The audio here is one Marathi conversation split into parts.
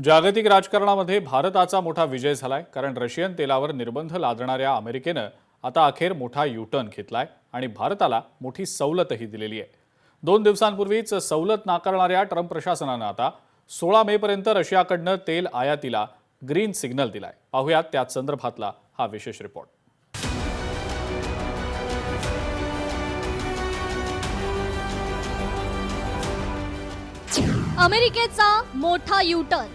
जागतिक राजकारणामध्ये भारताचा मोठा विजय झालाय, कारण रशियन तेलावर निर्बंध लादणाऱ्या अमेरिकेनं आता अखेर मोठा युटर्न घेतलाय आणि भारताला मोठी सवलतही दिलेली आहे. 2 दिवसांपूर्वीच सवलत नाकारणाऱ्या ट्रम्प प्रशासनानं आता 16 मे पर्यंत रशियाकडनं तेल आयातीला ग्रीन सिग्नल दिलाय. पाहुयात त्याच संदर्भातला हा विशेष रिपोर्ट. अमेरिकेचा मोठा युटर्न,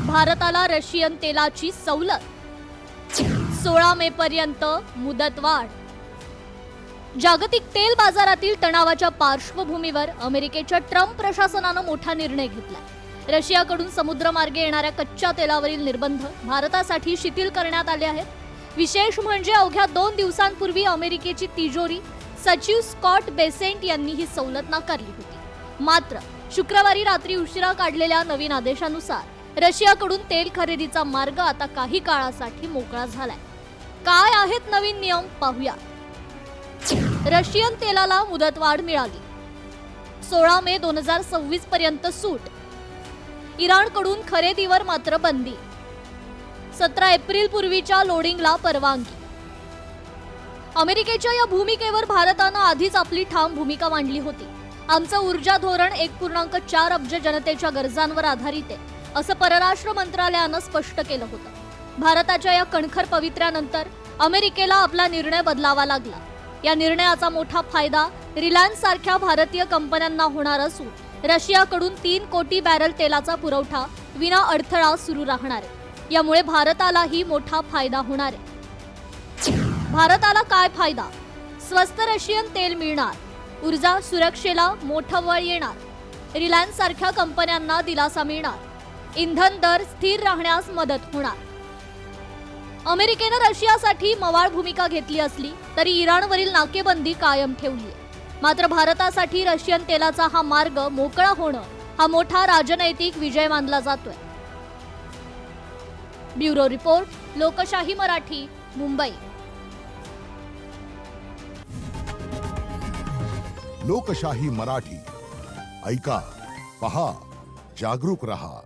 भारताला रशियन तेलाची सवलत, 16 मे पर्यंत मुदतवाढ. जागतिक तेल बाजारातील तणावाच्या पार्श्वभूमीवर अमेरिकेच्या ट्रम्प प्रशासनानं मोठा निर्णय घेतलाय. रशियाकडून समुद्रमार्गे येणाऱ्या कच्च्या तेलावरील निर्बंध भारतासाठी शिथिल करण्यात आले आहेत. विशेष म्हणजे अवघ्या 2 दिवसांपूर्वी अमेरिकेची तिजोरी सचिव स्कॉट बेसेंट यांनी ही सवलत नाकारली होती. मात्र शुक्रवारी रात्री उशिरा काढलेल्या नवीन आदेशानुसार रशियाकडून तेल खरेदीचा मार्ग आता काही काळासाठी मोकळा झालाय. काय आहेत नवीन नियम पाहूया. रशियन तेलाला मुदतवाढ मिळाली. 16 मे 2026 पर्यंत सूट. इराणकडून खरेदीवर मात्र बंदी. 17 एप्रिल पूर्वीच्या लोडिंगला परवानगी. अमेरिकेच्या या भूमिकेवर भारतानं आधीच आपली ठाम भूमिका मांडली होती. आमचं ऊर्जा धोरण 1.4 अब्ज जनतेच्या गरजांवर आधारित आहे, असं परराष्ट्र मंत्रालयानं स्पष्ट केलं होतं. भारताच्या या कणखर पवित्र्यानंतर अमेरिकेला आपला निर्णय बदलावा लागला. या निर्णयाचा मोठा फायदा रिलायन्स सारख्या भारतीय कंपन्यांना होणार असून रशियाकडून 3 कोटी बॅरल तेलाचा पुरवठा विना अडथळा सुरू राहणार आहे. यामुळे भारतालाही मोठा फायदा होणार आहे. भारताला काय फायदा? स्वस्त रशियन तेल मिळणार. ऊर्जा सुरक्षेला मोठं बळ येणार. रिलायन्स सारख्या कंपन्यांना दिलासा मिळणार. इंधन दर स्थिर राहण्यास मदत होणार. अमेरिकेनं रशियासाठी मवाळ भूमिका घेतली असली तरी इराणवरील नाकेबंदी कायम ठेवली आहे. मात्र भारतासाठी रशियन तेलाचा हा मार्ग मोकळा होणं हा मोठा राजनैतिक विजय मानला जातोय. ब्युरो रिपोर्ट, लोकशाही मराठी, मुंबई. लोकशाही मराठी ऐका, पहा, जागरूक रहा.